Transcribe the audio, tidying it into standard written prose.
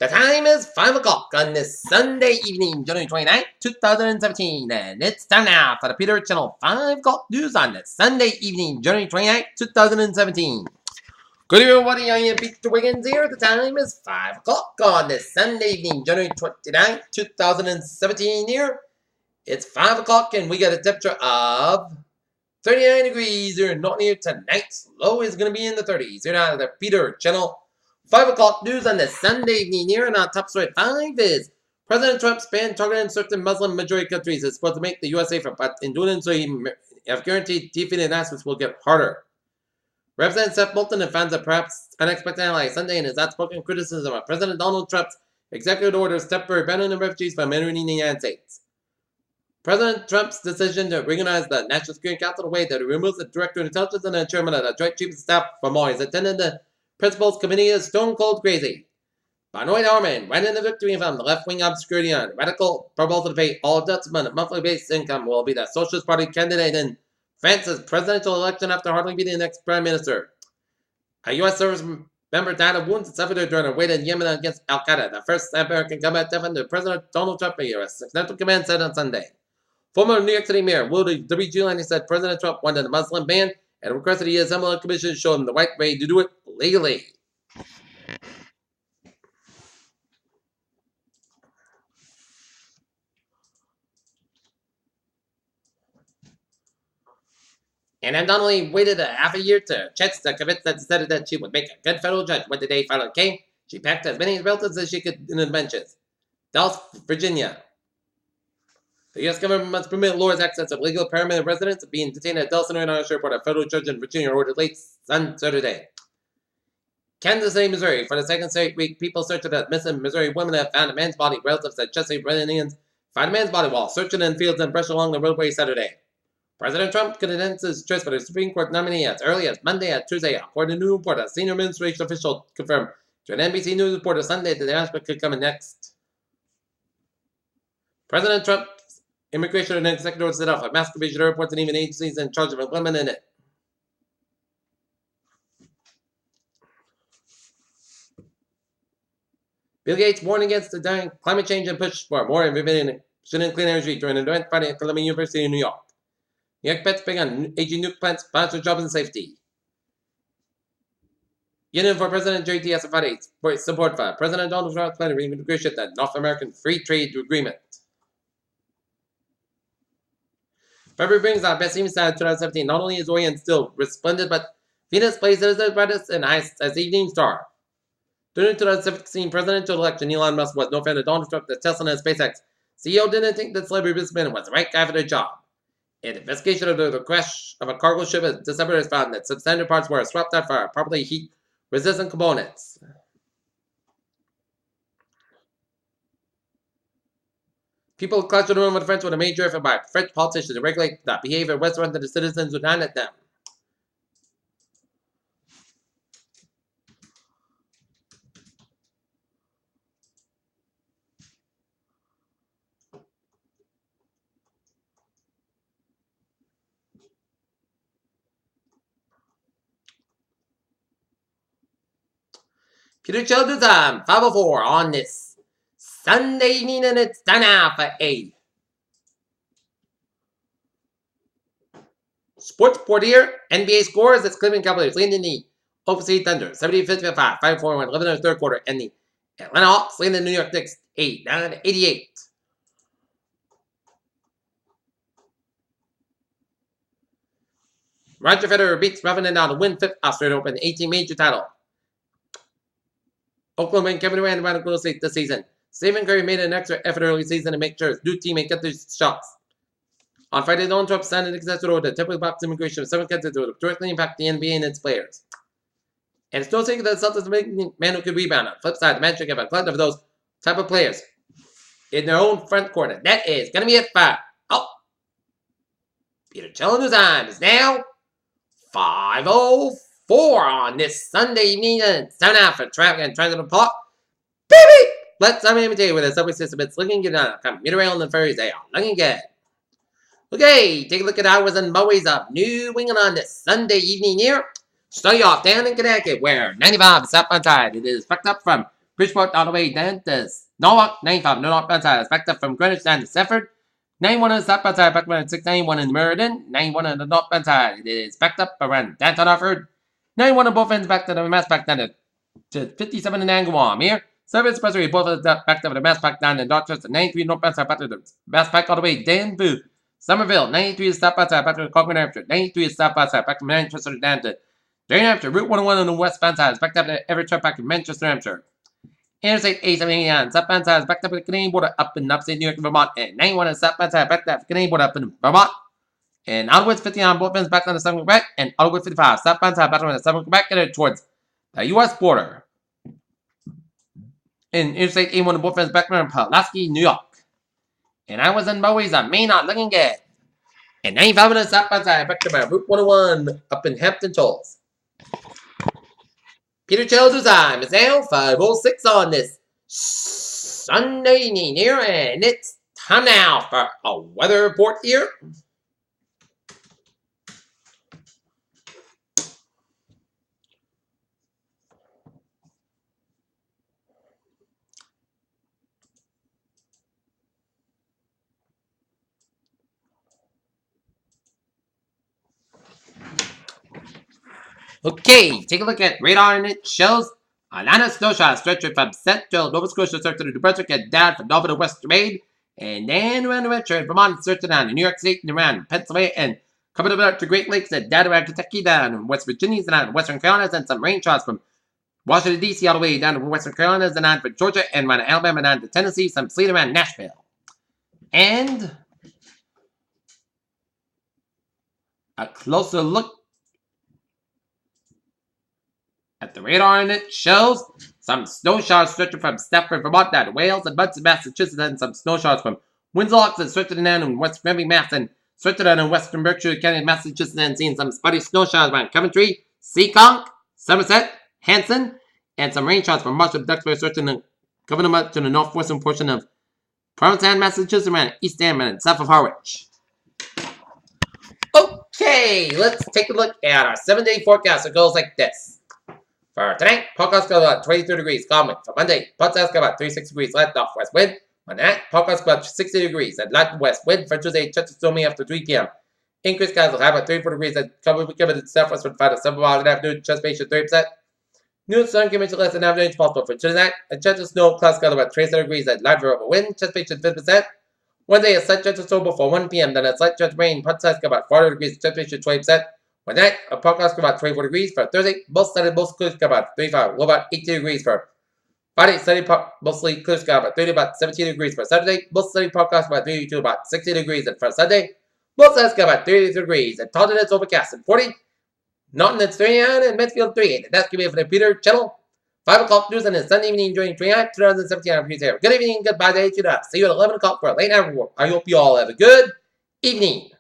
The time is 5 o'clock on this Sunday evening, January 29th, 2017, and it's time now for the Peter Channel 5 o'clock news on this Sunday evening, January 29th, 2017. Good evening, everybody. I am Peter Wiggins here. The time is 5 o'clock on this Sunday evening, January 29th, 2017 here. It's 5 o'clock, and we got a temperature of 39 degrees here, not near tonight's low is going to be in the 30s. Here now, the Peter Channel 5 o'clock news on this Sunday evening here, and our top story at 5 is President Trump's ban targeting certain Muslim majority countries is supposed to make the U.S. safer, but in doing so, he have guaranteed defeating announcements will get harder. Representative Seth Moulton and fans of perhaps unexpected ally Sunday in his outspoken criticism of President Donald Trump's executive orders temporary banning of refugees from entering the United States. President Trump's decision to reorganize the National Security Council in a way that removes the Director of Intelligence and the Chairman of the Joint Chiefs of Staff from all his attended the Principals Committee is stone cold crazy. Benoit Harman ran in the victory from the left-wing obscurity on radical proposal to pay all adults on a monthly base income will be the Socialist Party candidate in France's presidential election after hardly being the next prime minister. A U.S. service member died of wounds suffered during a raid in Yemen against Al-Qaeda, the first American combat defender President Donald Trump a Central Command said on Sunday. Former New York City Mayor Willie W. Giuliani said President Trump wanted a Muslim ban and requested he assemble a commission to show him the right way to do it legally. And Anne Donnelly waited a half a year to chance to convince that decided that she would make a good federal judge. When the day finally came, she packed as many relatives as she could in the benches. Dallas, Virginia. The U.S. government must permit lawyers access of legal permanent residents being detained at Dawson and Irish Airport. A federal judge in Virginia ordered late Saturday. Kansas City, Missouri. For the second straight week, people searched for missing Missouri women have found a man's body. Relatives at Jesse Indians found a man's body while searching in fields and brush along the roadway Saturday. President Trump could announce his choice for the Supreme Court nominee as early as Monday and Tuesday, according to a new report. A senior administration official confirmed to an NBC News reporter Sunday that the announcement could come in next. President Trump's immigration and executive order set off a mass provision of reports and even agencies in charge of implementing it. Bill Gates warned against the climate change and pushed for more innovative and clean energy during an event Friday at Columbia University in New York. New York bets big on aging nuke plants, sponsor jobs and safety. Union for President JT Friday for support for President Donald Trump's plan to renegotiate the North American Free Trade Agreement. February brings our best evening start 2017. Not only is Orion still resplendent, but Venus plays as the brightest and highest as the evening star. During the 2016 presidential election, Elon Musk was no fan of Donald Trump, the Tesla and SpaceX CEO didn't think that celebrity businessman was the right guy for the job. An investigation of the crash of a cargo ship in December has found that substandard parts were swapped out for properly heat-resistant components. People clutched in the room with French with a major effort by French politicians to regulate the behavior of restaurants and the citizens who dine at them. Peter Children's time, 5:04 on this Sunday evening, and it's time now for a sports report here. NBA scores as Cleveland Cavaliers leading the OKC Thunder 70-55, 5-4-1, 11 in the third quarter, and the Atlanta Hawks leading the New York Knicks 89-88. Roger Federer beats Rafa Nadal to win fifth Australian Open 18 major title. Oklahoma and Kevin Durant around Golden State this season. Stephen Curry made an extra effort early season to make sure his new teammate get their shots. On Friday, Donald Trump signed an executive order to temporarily box immigration of 7 countries that would directly impact the NBA and its players. And it's no secret that the Celtics make a man who could rebound. On the flip side, the Magic have a collective of those type of players in their own front court. And that is going to be it for Peter Children's time is now 5:04 on this Sunday evening, and it's time out for traffic and transit park. Baby! Let's tell you where the subway system is looking good on commuter rail and the ferries. They are looking good. Okay, take a look at hours and moways of New England on this Sunday evening here. Starting off down in Connecticut, where 95 is up on tide. It is fucked up from Bridgeport all the way down to Norwalk. 95 Norwalk outside. Backed up from Greenwich down to Stafford. 91 on the south outside. Backed up 691 in Meriden. 91 on the north outside. It is backed up around downtown Hartford. 91 on both ends back to the Mass back down to 57 in Angawam here. Service Expressway both of the back to the Mass back down in Dorchester. 93 north outside back to the Mass back all the way down to Somerville. 93 is south outside back to Concord, New Hampshire. 93 is south outside back to Manchester down to New Hampshire. Route 101 on the west side is backed up to every trip back to Manchester, New Hampshire. Interstate 879 southbound side is backed up to the Canadian border up in upstate New York, Vermont. And 91 is southbound side backed up to the Canadian border up in Vermont. And Autowood 59 both ends back on the southern Quebec. And Autowood 55 southbound side back on the southern Quebec headed towards the U.S. border. And Interstate 81 both ends back on Pulaski, New York. And I was in Bowie's Maine not looking good. And 95 minutes southbound side back to Route 101 up in Hampton Tolls. Peter Childers time is now 5:06 on this Sunday evening here, and it's time now for a weather report here. Okay, take a look at radar, and it shows a line of snow showers stretching from central Nova Scotia to the New Brunswick and down from Nova to Western Maine, and then around New Hampshire and Vermont, stretching down to New York State and around Pennsylvania, and coming up to Great Lakes and down around Kentucky, down in West Virginia, and down in Western Carolinas, and some rain showers from Washington, D.C. all the way down to Western Carolinas, and down to Georgia, and around Alabama, and down to Tennessee, some sleet around Nashville. And a closer look at the radar, and it shows some snow showers stretching from Stafford, Vermont, down to Wales and Munson, Massachusetts, and some snow showers from Windsor and stretching down in West Granby, Mass, and stretching down in Western Berkshire County, Massachusetts, and seeing some spotty snow showers around Coventry, Seekonk, Somerset, Hanson, and some rain showers from Marshall, Duxbury, stretching coming up to the northwestern portion of Provincetown, Massachusetts, around East Hampton and south of Harwich. Okay, let's take a look at our 7-day forecast. It goes like this. For tonight, Pocos got about 22 degrees, calm wind. For Monday, Pottsville's got about 36 degrees, light northwest wind. On night, Pocos got about 60 degrees, and light west wind. For Tuesday, Church stormy after 3 p.m. Increased skies will have about 34 degrees, and covered with southwest from 5 to 7 miles in the afternoon. Chest patient 30%. Noon sun can reach less than average range possible for Tuesday night. And Church snow, clouds got about 37 degrees, and light variable wind. Chest patient 50%. Wednesday, a slight chance of snow before 1 p.m., then a slight chance of rain. Pottsville's got about 40 degrees, chest patient 20%. One night, a podcast about 24 degrees. For Thursday, most sunny, most clear sky about 35, low about 18 degrees. For Friday, sunny, mostly clear sky about 30, about 17 degrees. For Saturday, most sunny, podcast about 32, about 60 degrees. And for Sunday, most sunny sky about 32 degrees. And Taunton, it's overcast and 40. Norton, it's 39, and Medfield 38. And that's going to be it for the Peter channel. 5 o'clock news on the Sunday evening during 2017. I'm Peter. Good evening, goodbye day to us. See you at 11 o'clock for a late night report. I hope you all have a good evening.